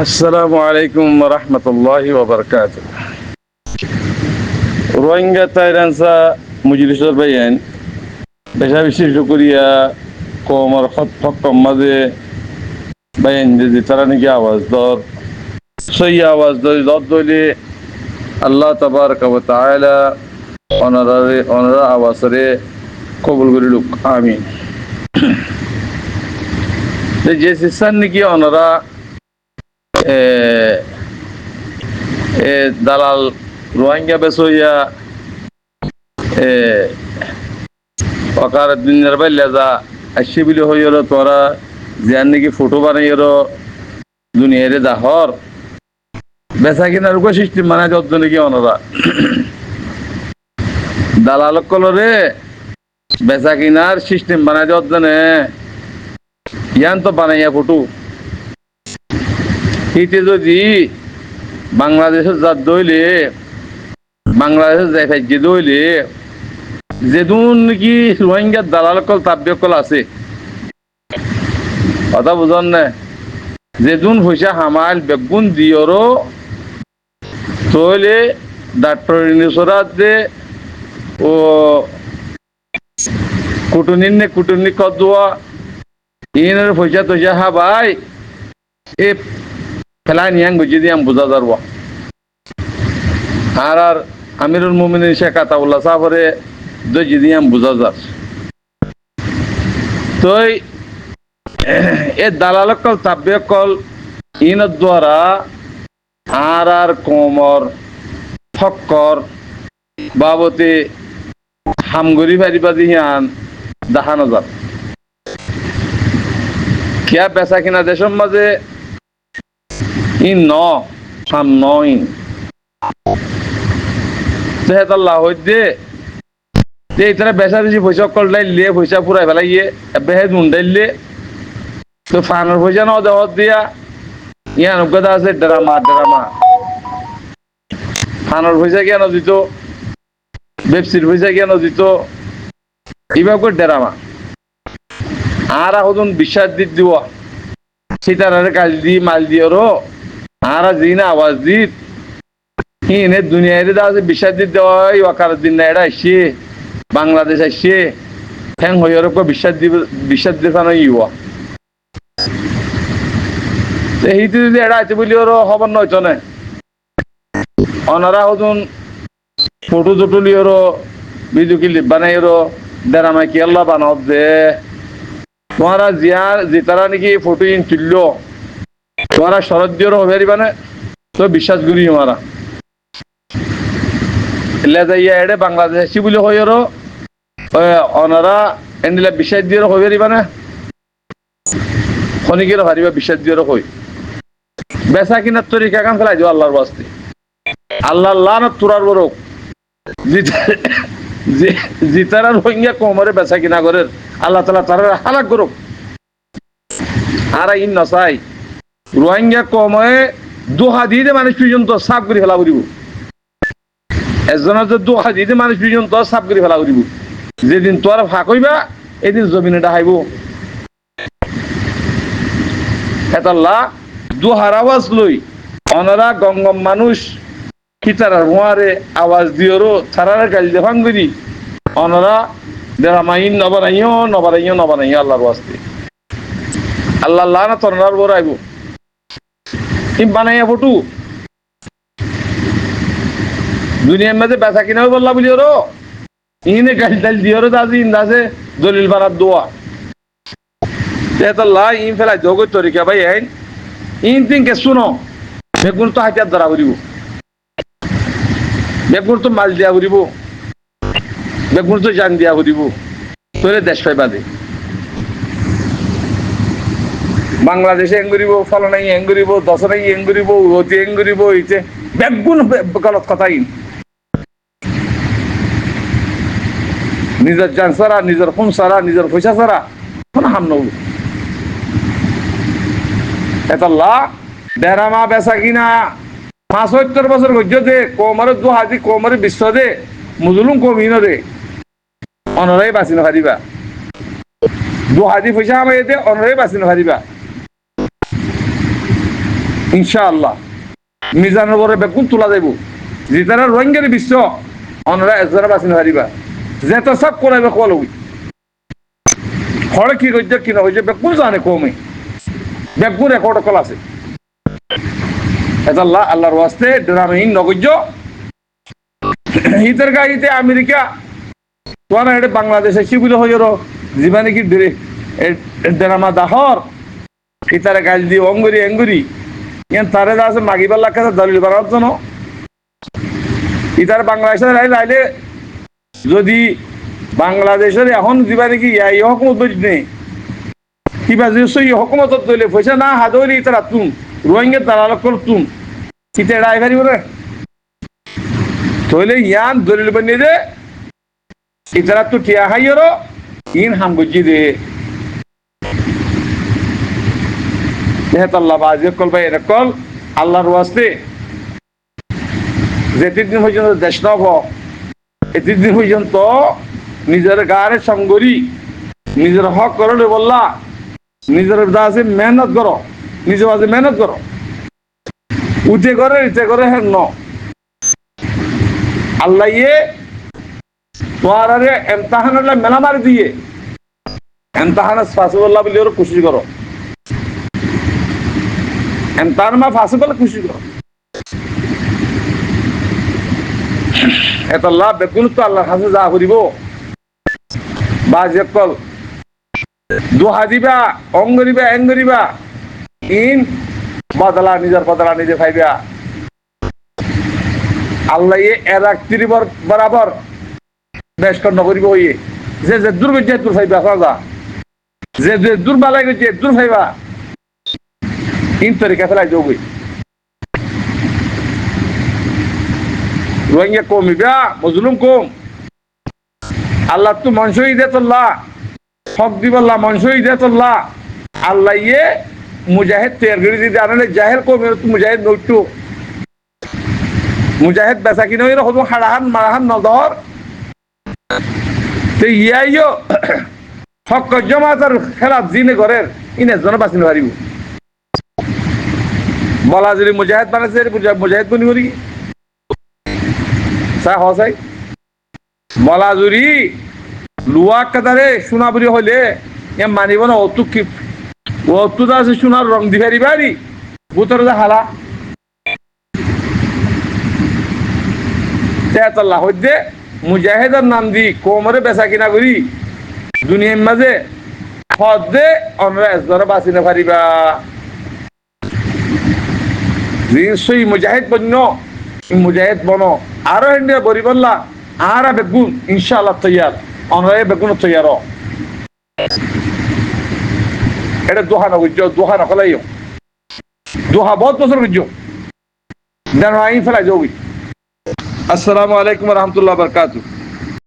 আসসালামু আলাইকুম রহমতুল্লাহি ওবরকাত। রোহিঙ্গা তাইরানসা মুজলিসর বাইন পেশা বিশেষ করিয়া কমর হকম মাঝে বাইন যে তারা নাকি আওয়াজ দর সই আওয়াজ দর দইলে আল্লাহ তাবারক ওয়া তাআলা অনারা আওয়াজরে কবুল করি লুক আমিন। যে সিস্টার নাকি অনারা দালাল রোহিঙ্গা বেসইয়া অকার দিনের বাইলে যা আসছে বলে হইল তোরা যার নাকি ফটো বানাইল দুনিয়ারে দাহর বেচা কিনার উপর সিস্টেম মানে যত নাকি অনরা দালাল কলরে বেচা কিনার সিস্টেম বানায় যত জানে ইয়ান তো বানাইয়া ফটো হিতে যদি বাংলাদেশের জাত দইলে বাংলাদেশের যে দইলে যেদুন নাকি রোহিঙ্গার দালাল কল তাব্য কল আছে কথা বুঝন না যেদুন পয়সা হামাইল বেগুন দিয়রও তইলে ডাক্তার নিসরাত দে ও কুটুনি কদুয়া ইনের পয়সা তৈসা হা ভাই এ খেলা নিয়াং বুঝি দিয়ে বোঝা যারব আর আমিরুল মুমিনিন শেখ আতাউল্লাহ সাহেবরে দজি দিয়ে বোঝা যার তই এ দালালকল তাব্যকল ইনের দ্বারা আর কমর ফক্কর বাবতে হামগরি ফারিবাজি হিয়ান দেখানো যার কিয়া বেচা কিনা দেশের মাঝে ইন ন হাম নইন তেহেতাল্লাহ হইতে যে ইতারা বেচা বেশি পয়সা কল্লাইলে পয়সা ফুরাই ফেলাইয়ে বেহে মুন্ডাইলে তো ফানোর পয়সা ন দেওয়ার দিয়া ইয়ান অজ্ঞতা আছে ড্রামা ফানোর পয়সা কেন দিত বেপসির পয়সা কেন দিত এইভাবে ড্রামা আর এখন বিশ্বাস দিব সীতারারে কাজ দি মাল দিয়রো আর জিনা আওয়াজ দিত এনে দুনিয়ারে দা বিশ্বাস দিতে দেওয়া ওয়াকার দিন না এটা আসছে বাংলাদেশ আসছে হ্যাং হইয়ার বিশ্বাস দেখানো ইয়া এইটি যদি এটা আছে বলি ওর খবর নয়তো না অনারা হতুন ফটো টুটুলি ওরো ভিডিও ক্লিপ বানাই ওরো ডেরামাই কি আল্লাহ বানাও দে তোমারা জিতারা নাকি ফটো ইন তুললো তোমারা শরৎ দিয়েও হবে মানে তো বিশ্বাস করি তোমারা লেজাইয়া এডে বাংলাদেশ বলে হইরো অনারা এনিলা বিশ্বাস দিয়ে হবে মানে খনিকের হারিবা বিশ্বাস দিয়ে হই বেচা কিনার তরিকা কান ফেলাই দিও আল্লাহর বাস্তে আল্লাহ লানত তুরার বড় জিতারা রোহিঙ্গা কোমরে বেচা কিনা করে আল্লাহ তালা তারা হালাক করুক আর ইন নসাই রোহিঙ্গা কমে দোহা দিয়ে মানুষ পর্যন্ত সাফ করে ফেলা করিব একজনের যে দোহা দিয়ে মানুষ পর্যন্ত সাফ করে ফেলা করিব যেদিন তোর ফাঁক হইবা এদিন জমিনে ডাহাইব হেতাল্লাহ দোহার আওয়াজ লই অনারা গঙ্গম মানুষ কিতারার মোয়ারে আওয়াজ দিওরো ছাড়ার গাল দেখান করি অনারা দেরামাইন নবানাইও আল্লাহর ওয়াস্তে আল্লাহ না তরনার বড় আইব কি বানাইয়া ফটু দুনিয়ার মাঝে বেচা কিনাও বললা বলি ওরো ইনে গাল ডাল দিওরো দাজি ইন্দাজে দলিল বানার দোয়া তেতাল্লাহ ইন ফেলাই জগৎ তরিকা ভাই আইন ইন তিনকে শুনো বেগুন তো হাতিয়ার ধরা করিব বেগুন তো মাল দিয়া করিব বেগুন তো জান দিয়া করিব তোরে দেশ পাই বাদে বাংলাদেশে এং করিব ফলনাই এং করিব দশনাই এং করিব অতি এং করিব ইতে বেগুন গলত কথাই নিজের জান সারা নিজের খুন সারা নিজের পয়সা সারা কোন হাম নব এতাল্লাহ দেড়ামা বেচা কিনা ৭৫ বছর গজ্য দে কোমরে দুহাজি কোমরে বিশ্ব দে মুজলুম কমিন দে অনরাই বাঁচি নহারিবা দুহাজি পয়সা আমাই দে অনরাই বাঁচি নহারিবা ইনশাআল্লাহ মিজানের পরে বেগুন তোলা যাইব যেটারা রোহিঙ্গার বিশ্ব অনরা এজরা বাসিন হারিবা যেটা সব করাইবে কলবি হরে কি কইছে কি না হইছে বেগুন জানে কমে বেগুন রেকর্ড কল আছে এটা আল্লাহর ওয়াস্তে ডরামিন নগজ্য হিতের গাইতে আমেরিকা তোরা এটা বাংলাদেশে শিবির হইরো জীবানে কি ধরে ড্রামা দাহর ইতারে গাল দিয়ে অঙ্গুরি এঙ্গুরি ইয়ান তারে আছে মাগিবার লাখ দলিল বানার জন্য ইতার বাংলাদেশের আইলে যদি বাংলাদেশের এখন জীবানে কি এই হকুমত বুঝ নেই কিবা যে সই হকুমত দলে পয়সা না হাদলি ইতারা তুম রোহিঙ্গা দালাল করতুম ইতে ড্রাইভারি বলে তোলে ইয়ান দলিল বানিয়ে দে ইতারা তো টিয়া হাইরো ইন হাম বুঝি দে আল্লাহ বাজে কল ভাই এরকল আল্লাহর ওয়াস্তে যেদিন পর্যন্ত দেশ নব এতদিন পর্যন্ত নিজের গারে সঙ্গরি নিজের হক করো বললা নিজের দাসে মেহনত করো নিজের বাজে মেহনত করো উঠে করে হেন ন আল্লাহ ইয়ে তোমার আরে এমতাহান মেলা মারি দিয়ে এমতাহান ফাঁসিবল্লাহ বলে ওর খুশি করো এমতাহান মা ফাঁসি বলে খুশি করো এত লাভ বেগুন তো আল্লাহর কাছে যা করিব বা যে কল দোহা দিবা অঙ্গরিবা এঙ্গরিবা ইন বদলা নিজের বদলা নিজে খাইবা আল্লাহ এর একত্রি বরাবর বেশ কর্ণ করিব হইয়ে যে যে দূর গেছে দূর খাইবা খাওয়া যে যে দূর বালাই গেছে দূর খাইবা ইন তরিকা ফেলাই যাবই রোহিঙ্গা কমিবা মজলুম কম আল্লাহ তো মনসু ইদাতুল্লাহ হক দিবাল্লাহ মনসু ইদাতুল্লাহ আল্লাহ ইয়ে মুজাহিদ তৈরি করে দিতে আনলে জাহেল কমে মুজাহিদ নইটু মুজাহিদ বেচা কিনে হতো হাড়াহান মারাহান নদর তো ইয়াইও হক জমাতার খেলা জিনে ঘরের ইনে জন বাঁচিতে পারিব বলা যদি মুজাহিদ বানাইছে মুজাহিদ বনি করি চা হসাই বলা জুরি লুয়া কাদারে সোনাবুরি হলে এ মানিব না অতুক কি অতুক আছে সোনার রং দিবারি বাড়ি বুতরে যা হালা তেতাল্লাহ হইতে মুজাহিদের নাম দি কোমরে বেচা কিনা করি দুনিয়ার মাঝে হদে আমরা এজরা বাঁচি না পারিবা নিশ্চয়ই মুজাহিদ বন্য মুজাহিদ বনো আরো হেন্ডিয়া বরি বললা আর বেগুন ইনশাআল্লাহ তৈয়ার আমরা বেগুন তৈয়ার এটা দোহা না বুঝছো দোহা না ফেলাই দোহা বহুত বছর বুঝছো দেন আইন ফেলাই যাবি আসসালামু আলাইকুম রহমতুল্লাহ বরকাতুহ